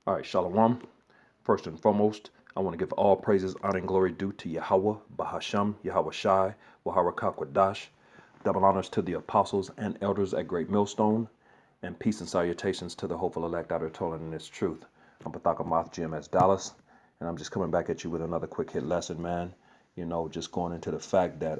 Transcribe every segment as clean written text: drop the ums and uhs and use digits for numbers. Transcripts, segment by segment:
All right, Shalom. First and foremost, I want to give all praises, honor, and glory due to Yahweh, Bahasham, Yahweh Shai, Wahara Kakwadash. Double honors to the apostles and elders at Great Millstone, and peace and salutations to the hopeful elect out of toiling in its truth. I'm Pathaka Moth GMS Dallas, and I'm just coming back at you with another quick hit lesson, man. Just going into the fact that,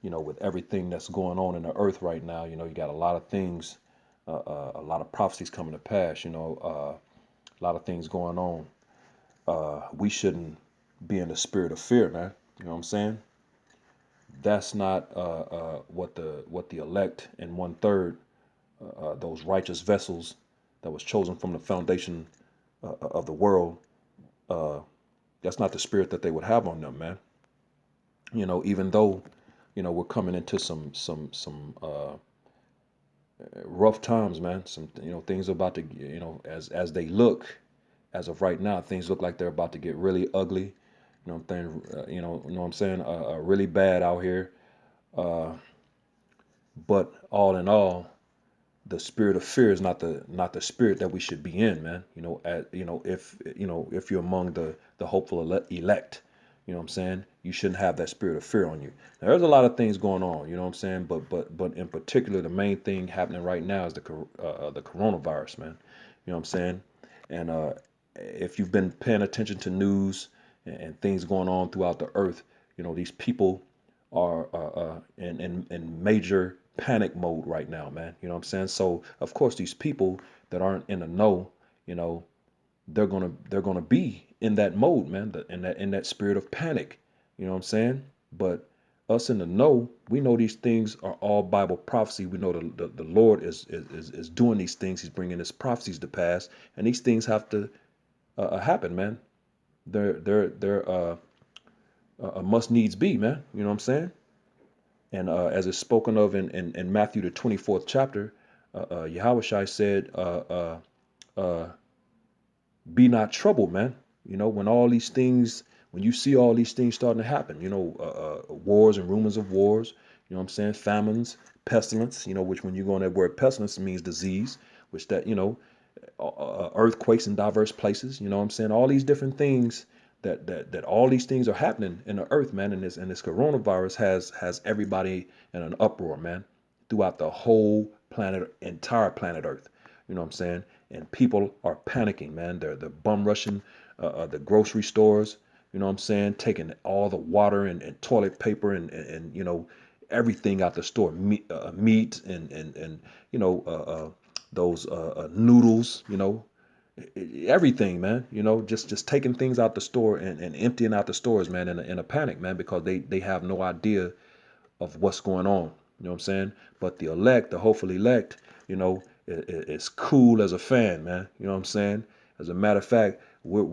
with everything that's going on in the earth right now, you got a lot of things, a lot of prophecies coming to pass, a lot of things going on. We shouldn't be in the spirit of fear, man. You know what I'm saying? That's not what the elect and 1/3, those righteous vessels that was chosen from the foundation of the world. Uh, that's not the spirit that they would have on them, man. Even though we're coming into some rough times, man. Some things are about to as they look as of right now, things look like they're about to get really ugly. You know what I'm saying? Know what I'm saying? Really bad out here. Uh, but all in all, the spirit of fear is not the spirit that we should be in, man. If you're among the hopeful elect, you know what I'm saying? You shouldn't have that spirit of fear on you. Now, there's a lot of things going on, you know what I'm saying? But in particular, the main thing happening right now is the coronavirus, man. You know what I'm saying? And if you've been paying attention to news and things going on throughout the earth, these people are in major panic mode right now, man. You know what I'm saying? So of course these people that aren't in the know, you know, they're gonna be in that mode, man, in that spirit of panic. You know what I'm saying? But us in the know, we know these things are all Bible prophecy. We know the Lord is doing these things. He's bringing His prophecies to pass, and these things have to happen, man. They're a must needs be, man. You know what I'm saying? And as it's spoken of in Matthew the 24th chapter, Yahushua said, "Be not troubled, man." When all these things, when you see all these things starting to happen, wars and rumors of wars. You know what I'm saying? Famines, pestilence. Which when you go on that word pestilence, it means disease. Which that earthquakes in diverse places. You know what I'm saying? All these different things that all these things are happening in the earth, man. And this coronavirus has everybody in an uproar, man, throughout the whole planet, entire planet Earth. You know what I'm saying? And people are panicking, man. They're bum rushing the grocery stores. You know what I'm saying? Taking all the water and toilet paper and everything out the store, meat and those noodles, everything, man. Just taking things out the store and emptying out the stores, man, in a panic, man, because they have no idea of what's going on. You know what I'm saying? But the elect, the hopeful elect, is cool as a fan, man. You know what I'm saying? As a matter of fact, we're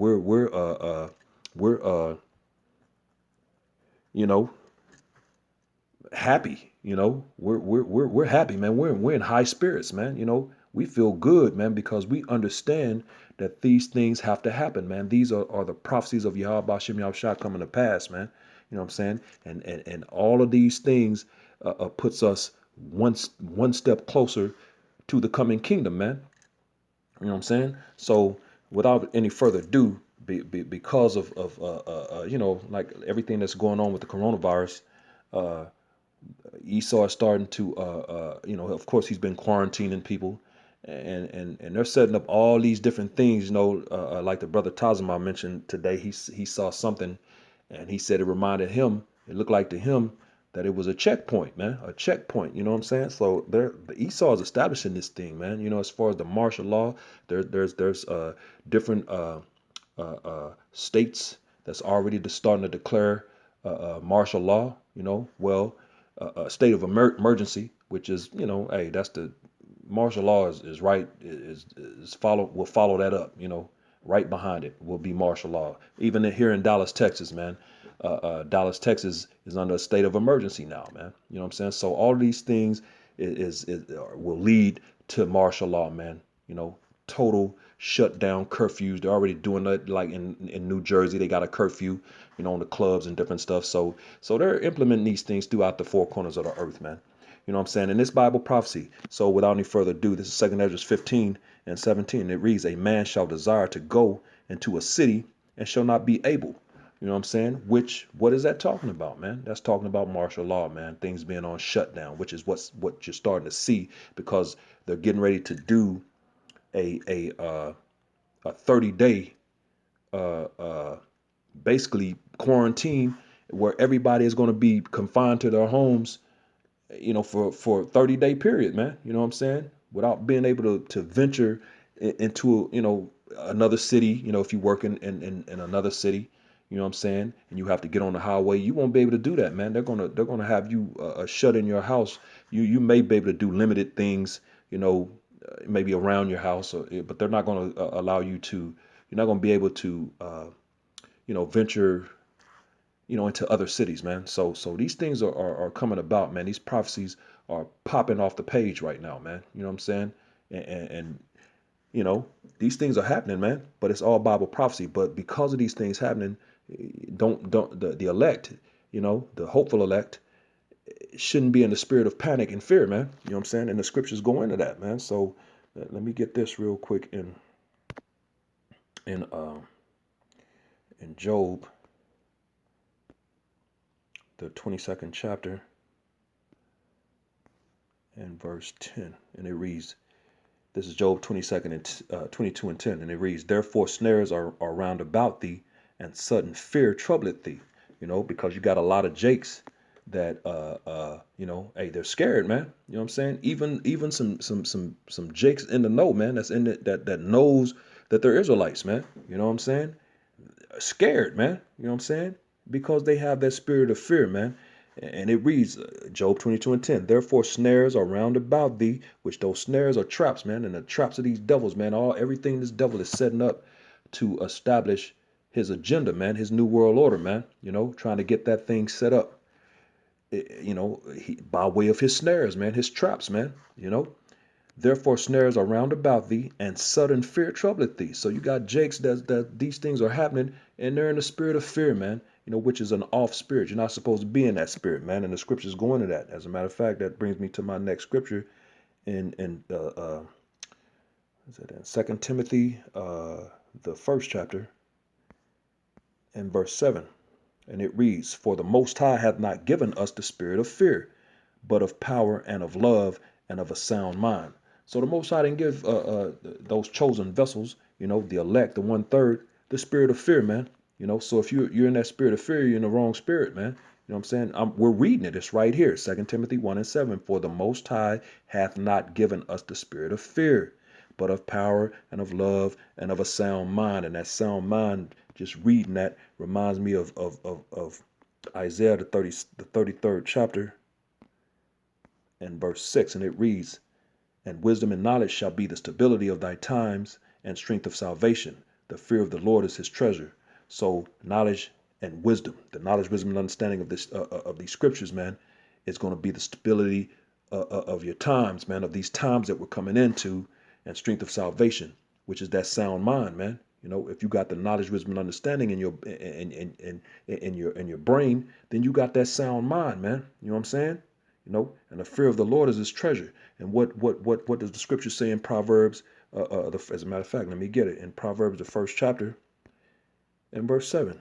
you know happy. We're happy, man. We're in high spirits, man. We feel good, man, because we understand that these things have to happen, man. These are the prophecies of Yahweh Bashem Yahushua coming to pass, man. You know what I'm saying? And all of these things puts us one step closer to the coming kingdom, man. You know what I'm saying? So without any further ado, because of like everything that's going on with the coronavirus, uh, Esau is starting to, of course, he's been quarantining people, and they're setting up all these different things. Like the brother Tazima mentioned today, he saw something, and he said it reminded him. It looked like to him that it was a checkpoint, man, a checkpoint. You know what I'm saying? So the Esau is establishing this thing, man. As far as the martial law, there's different states that's already starting to declare martial law. Well, a state of emergency, which is, hey, that's the martial law is right is follow will follow that up. Right behind it will be martial law. Even here in Dallas, Texas, man, Dallas, Texas is under a state of emergency now, man. You know what I'm saying? So all these things will lead to martial law, man. Total shutdown curfews. They're already doing that, like in New Jersey, they got a curfew, on the clubs and different stuff. So they're implementing these things throughout the four corners of the earth, man. You know what I'm saying? In this Bible prophecy. So without any further ado, this is 2nd Ezra 15 and 17. It reads, a man shall desire to go into a city and shall not be able. You know what I'm saying? What is that talking about, man? That's talking about martial law, man. Things being on shutdown, which is what you're starting to see, because they're getting ready to do a 30-day basically quarantine, where everybody is going to be confined to their homes, for a 30-day period, man. You know what I'm saying? Without being able to venture into, another city. If you work in another city, you know what I'm saying, and you have to get on the highway, you won't be able to do that, man. They're gonna have you shut in your house. You may be able to do limited things, maybe around your house, but they're not going to allow you to. You're not going to be able to, venture, into other cities, man. So these things are coming about, man. These prophecies are popping off the page right now, man. You know what I'm saying? And these things are happening, man. But it's all Bible prophecy. But because of these things happening, don't the elect, the hopeful elect, shouldn't be in the spirit of panic and fear, man. You know what I'm saying? And the scriptures go into that, man. So let me get this real quick in Job, the 22nd chapter, and verse 10, and it reads, this is Job 22nd and 22 and 10, and it reads, therefore snares are round about thee, and sudden fear troubleth thee. Because you got a lot of jakes that hey, they're scared, man. You know what I'm saying? Even some jakes in the know, man, that's in it, that knows that they're Israelites, man. You know what I'm saying? Scared, man. You know what I'm saying? Because they have that spirit of fear, man. And it reads, Job 22 and 10, therefore snares are round about thee, which those snares are traps, man. And the traps of these devils, man, everything this devil is setting up to establish his agenda, man, his new world order, man, trying to get that thing set up, by way of his snares, man, his traps, man. Therefore snares are round about thee, and sudden fear troubleth thee. So you got jakes that these things are happening, and they're in the spirit of fear, man. Which is an off spirit. You're not supposed to be in that spirit, man. And the scriptures go into that. As a matter of fact, that brings me to my next scripture in is it in 2 Timothy, the first chapter, and verse 7. And it reads, for the Most High hath not given us the spirit of fear, but of power and of love and of a sound mind. So the Most High didn't give those chosen vessels, the elect, the 1/3, the spirit of fear, man. So if you're in that spirit of fear, you're in the wrong spirit, man. You know what I'm saying? We're reading it. It's right here, 2 Timothy 1 and 7. For the Most High hath not given us the spirit of fear, but of power and of love and of a sound mind. And that sound mind, just reading that, reminds me of Isaiah, the 33rd chapter, and verse 6. And it reads, and wisdom and knowledge shall be the stability of thy times, and strength of salvation. The fear of the Lord is his treasure. So knowledge and wisdom, the knowledge, wisdom, and understanding of this of these scriptures, man, is going to be the stability of your times, man, of these times that we're coming into, and strength of salvation, which is that sound mind, man. If you got the knowledge, wisdom, and understanding in your brain, then you got that sound mind, man. You know what I'm saying? And the fear of the Lord is his treasure. And what does the scripture say in Proverbs? As a matter of fact, let me get it in Proverbs, the first chapter, and verse 7.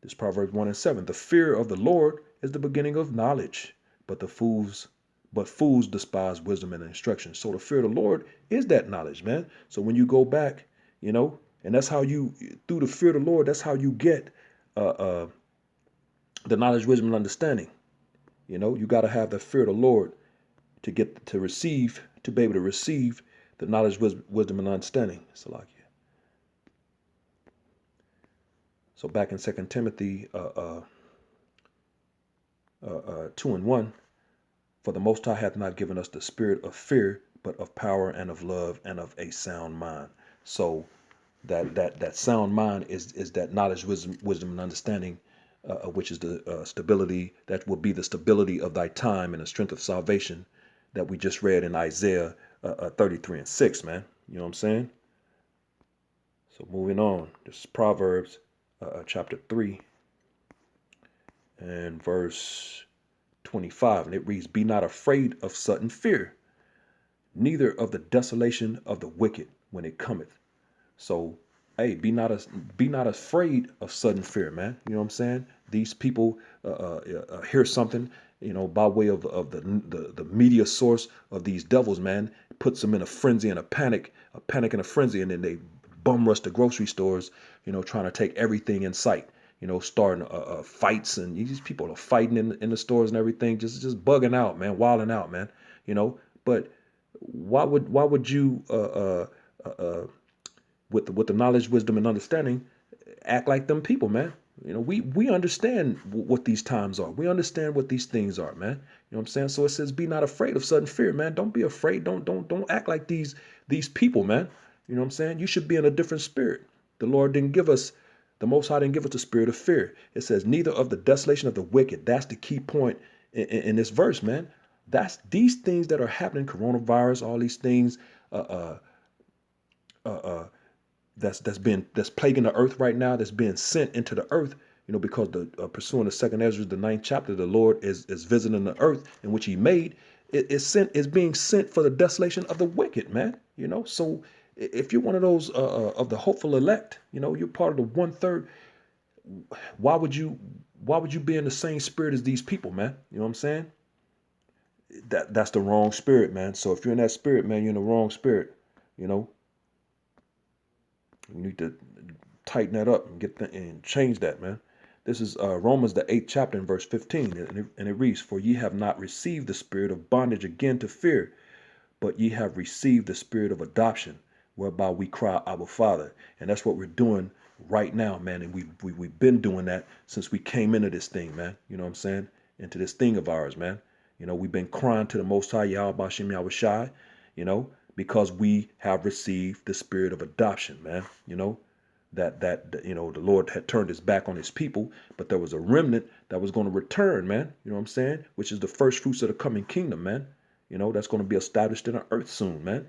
This Proverbs 1 and 7. The fear of the Lord is the beginning of knowledge, but fools despise wisdom and instruction. So the fear of the Lord is that knowledge, man. So when you go back, and that's how you, through the fear of the Lord, that's how you get the knowledge, wisdom, and understanding. You got to have the fear of the Lord to be able to receive the knowledge, wisdom, and understanding. Salakia. So back in 2 Timothy 2 and 1, for the Most High hath not given us the spirit of fear, but of power and of love and of a sound mind. So that sound mind is that knowledge, wisdom, and understanding, which is the stability, that will be the stability of thy time and the strength of salvation that we just read in Isaiah 33 and 6, man. You know what I'm saying? So moving on, this is Proverbs chapter 3 and verse 25, and it reads, be not afraid of sudden fear, neither of the desolation of the wicked when it cometh. So, hey, be not afraid of sudden fear, man. You know what I'm saying? These people hear something, by way of the media source of these devils, man, puts them in a frenzy and a panic and a frenzy, and then they bum rush the grocery stores, trying to take everything in sight. Starting fights, and these people are fighting in the stores and everything, just bugging out, man, wilding out, man. But why would you with the knowledge, wisdom, and understanding, act like them people, man? We understand what these times are. We understand what these things are, man. You know what I'm saying? So it says, be not afraid of sudden fear, man. Don't be afraid. Don't act like these people, man. You know what I'm saying? You should be in a different spirit. The Lord didn't give us, the Most High didn't give us the spirit of fear. It says, neither of the desolation of the wicked. That's the key point in this verse, man. That's these things that are happening, coronavirus, all these things, uh, uh, that's plaguing the earth right now, that's being sent into the earth, because the pursuing the second Ezra, the 9th chapter, the Lord is visiting the earth in which He made. Is being sent for the desolation of the wicked, man. So if you're one of those of the hopeful elect, you're part of the 1/3. Why would you be in the same spirit as these people, man? You know what I'm saying? That's the wrong spirit, man. So if you're in that spirit, man, you're in the wrong spirit. You know, you need to tighten that up and and change that, man. This is Romans the 8th chapter in verse 15, and it reads, "For ye have not received the spirit of bondage again to fear, but ye have received the spirit of adoption, whereby we cry, Abba, Father." And that's what we're doing right now, man. And we've been doing that since we came into this thing, man. You know what I'm saying? Into this thing of ours, man. We've been crying to the Most High, Yahweh Bashem Yahweh Shai, because we have received the spirit of adoption, man. That the Lord had turned His back on His people, but there was a remnant that was going to return, man. You know what I'm saying? Which is the first fruits of the coming kingdom, man. That's going to be established in the earth soon, man.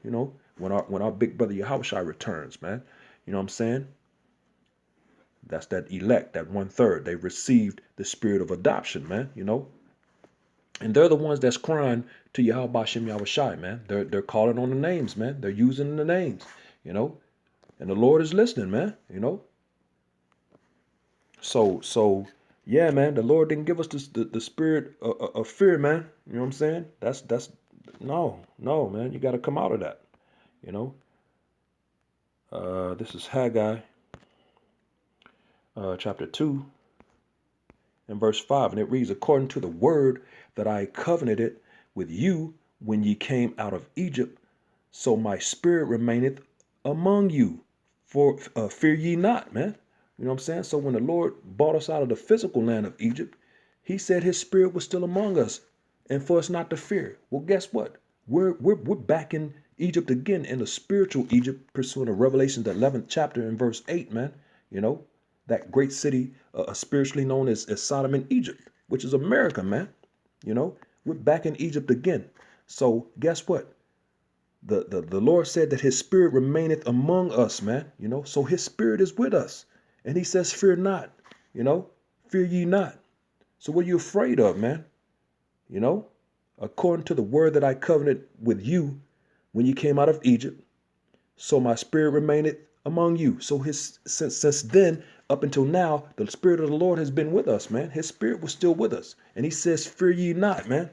When our big brother Yahushua returns, man. You know what I'm saying? That's that elect, that 1/3. They received the spirit of adoption, man. And they're the ones that's crying to Yahweh Bashem Yahweh Shai, man. They're calling on the names, man. They're using the names, and the Lord is listening, man. So yeah, man. The Lord didn't give us the spirit of fear, man. You know what I'm saying? That's no, man. You got to come out of that. You know. This is Haggai, chapter 2 and verse 5, and it reads, "According to the word that I covenanted with you when ye came out of Egypt, so my spirit remaineth among you. For fear ye not," man. You know what I'm saying? So when the Lord brought us out of the physical land of Egypt, He said His spirit was still among us, and for us not to fear. Well, guess what? We're back in Egypt again, in the spiritual Egypt, pursuing the Revelation, the 11th chapter and verse 8, man. That great city, spiritually known as Sodom and Egypt, which is America, man. We're back in Egypt again. So guess what? The Lord said that His spirit remaineth among us, man. So His spirit is with us. And He says, fear not, fear ye not. So what are you afraid of, man? According to the word that I covenanted with you when you came out of Egypt, so my spirit remaineth among you. So since then up until now, the spirit of the Lord has been with us, man. His spirit was still with us. And He says, fear ye not, man.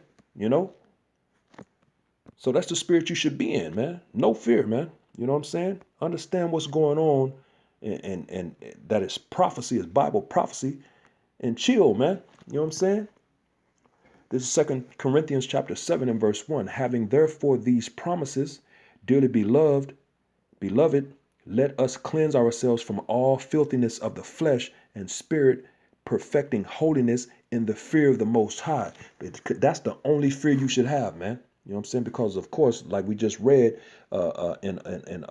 So that's the spirit you should be in, man. No fear, man. You know what I'm saying? Understand what's going on, and that is prophecy, is Bible prophecy, and chill, man. You know what I'm saying? This is 2 Corinthians chapter 7 and verse 1. "Having therefore these promises, dearly beloved, let us cleanse ourselves from all filthiness of the flesh and spirit, perfecting holiness in the fear of the Most High." That's the only fear you should have, man. You know what I'm saying? Because of course, like we just read in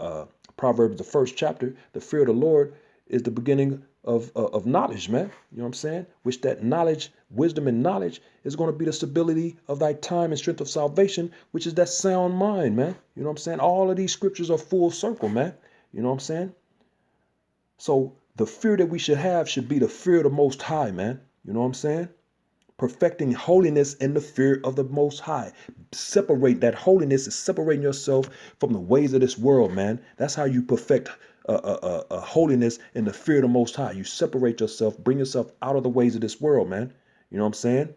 Proverbs, the 1st chapter, the fear of the Lord is the beginning of knowledge, man. You know what I'm saying? Which that knowledge, wisdom and knowledge is going to be the stability of thy time and strength of salvation, which is that sound mind, man. You know what I'm saying? All of these scriptures are full circle, man. You know what I'm saying? So the fear that we should have should be the fear of the Most High, man. You know what I'm saying? perfecting holiness in the fear of the Most High. Separate that holiness is separating yourself from the ways of this world, man. That's how you perfect holiness in the fear of the Most High. You separate yourself, bring yourself out of the ways of this world, man. You know what I'm saying?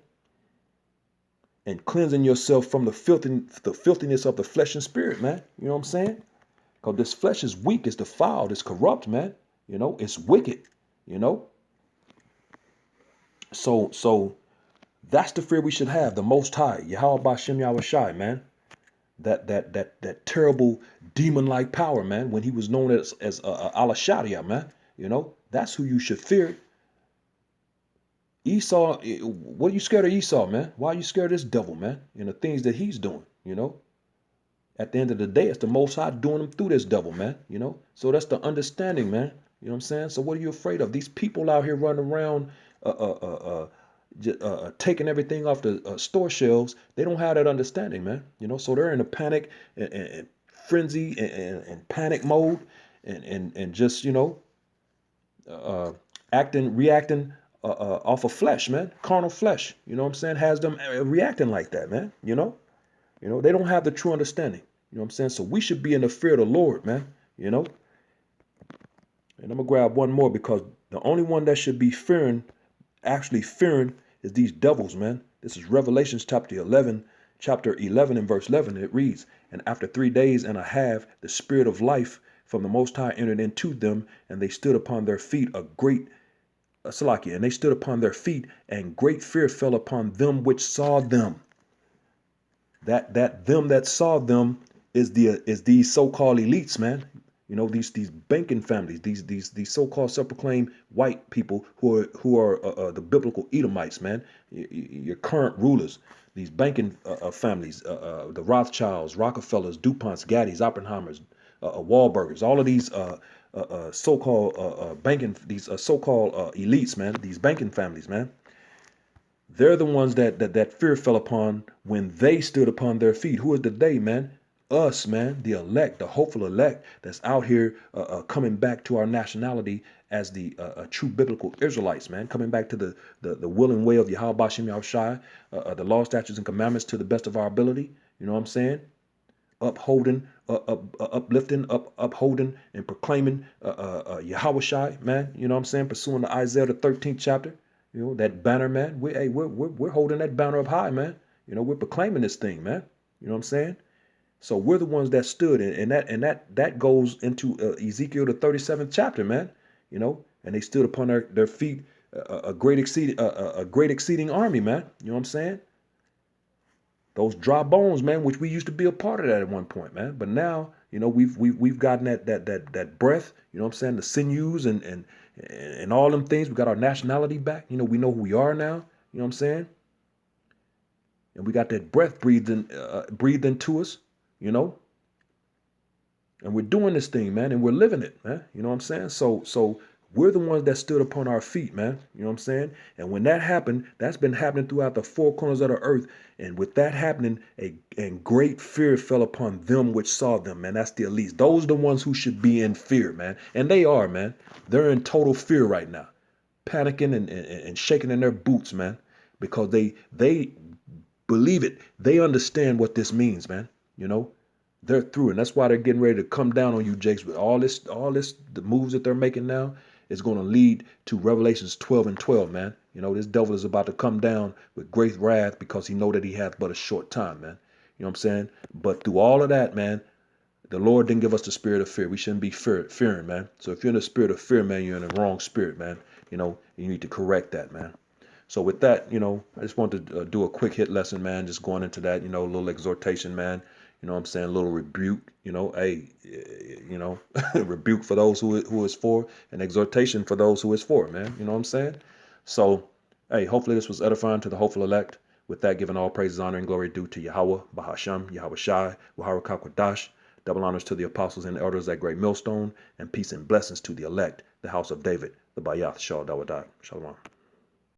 And cleansing yourself from the filthiness of the flesh and spirit, man. You know what I'm saying? Because this flesh is weak, it's defiled, it's corrupt, man. You know, it's wicked, you know. So that's the fear we should have, the Most High, Yahweh Bashem Yahweh Shai, man. That terrible demon-like power, man, when he was known as Allah Sharia, man. You know, that's who you should fear. Esau, what are you scared of Esau, man? Why are you scared of this devil, man? And the things that he's doing, you know? At the end of the day, it's the Most High doing them through this devil, man, you know? So that's the understanding, man. You know what I'm saying? So what are you afraid of? These people out here running around taking everything off the store shelves, they don't have that understanding, man. You know, so they're in a panic and frenzy and panic mode and just, you know, reacting off of flesh, man, carnal flesh. You know what I'm saying? Has them reacting like that, man. You know, they don't have the true understanding. You know what I'm saying? So we should be in the fear of the Lord, man. You know, and I'm gonna grab one more because the only one that should be actually fearing is these devils, man. This is Revelations chapter 11 and verse 11. It reads, "And after 3 days and a half, the spirit of life from the Most High entered into them, and they stood upon their feet and they stood upon their feet, and great fear fell upon them which saw them." That them that saw them is these so-called elites, man. You know, these banking families, these so-called self-proclaimed white people who are the biblical Edomites, man. Your current rulers, these banking families, the Rothschilds, Rockefellers, DuPonts, Gaddys, Oppenheimers, Wahlburgers, all of these so-called banking, these so-called elites, man. These banking families, man. They're the ones that fear fell upon when they stood upon their feet. Who is the they, man? Us, man, the elect, the hopeful elect that's out here coming back to our nationality as the true biblical Israelites, man, coming back to the will and way of Yahweh Bashem Yahushai, the law, statutes, and commandments to the best of our ability. You know what I'm saying? Upholding, uplifting, upholding, and proclaiming Yahweh Shai, man. You know what I'm saying? Pursuing the Isaiah the 13th chapter. You know that banner, man. We're holding that banner up high, man. You know, we're proclaiming this thing, man. You know what I'm saying? So we're the ones that stood, and that goes into Ezekiel the 37th chapter, man. You know, and they stood upon their feet, a great exceeding army, man. You know what I'm saying? Those dry bones, man, which we used to be a part of that at one point, man. But now, you know, we've gotten that breath. You know what I'm saying? The sinews and all them things. We got our nationality back. You know, we know who we are now. You know what I'm saying? And we got that breath breathed into us. You know, and we're doing this thing, man, and we're living it, man. You know what I'm saying? So we're the ones that stood upon our feet, man. You know what I'm saying? And when that happened, that's been happening throughout the four corners of the earth. And with that happening, and great fear fell upon them which saw them, man. That's the elites. Those are the ones who should be in fear, man. And they are, man. They're in total fear right now, panicking and shaking in their boots, man, because they believe it. They understand what this means, man. You know, they're through, and that's why they're getting ready to come down on you, Jakes. With all this, the moves that they're making now is going to lead to Revelations 12 and 12, man. You know, this devil is about to come down with great wrath because he know that he hath but a short time, man. You know what I'm saying? But through all of that, man, the Lord didn't give us the spirit of fear. We shouldn't be fearing, man. So if you're in the spirit of fear, man, you're in the wrong spirit, man. You know, you need to correct that, man. So with that, you know, I just wanted to do a quick hit lesson, man. Just going into that, you know, a little exhortation, man. You know what I'm saying? A little rebuke, you know, hey, you know, rebuke for those who is for, and exhortation for those who is for, man. You know what I'm saying? So, hey, hopefully this was edifying to the hopeful elect. With that, giving all praises, honor, and glory due to Yahweh, Bahasham, Yahweh Shai, Wahara Kakwadash. Double honors to the apostles and elders at Great Millstone, and peace and blessings to the elect, the house of David, the Bayath Shah Dawadat. Shalom.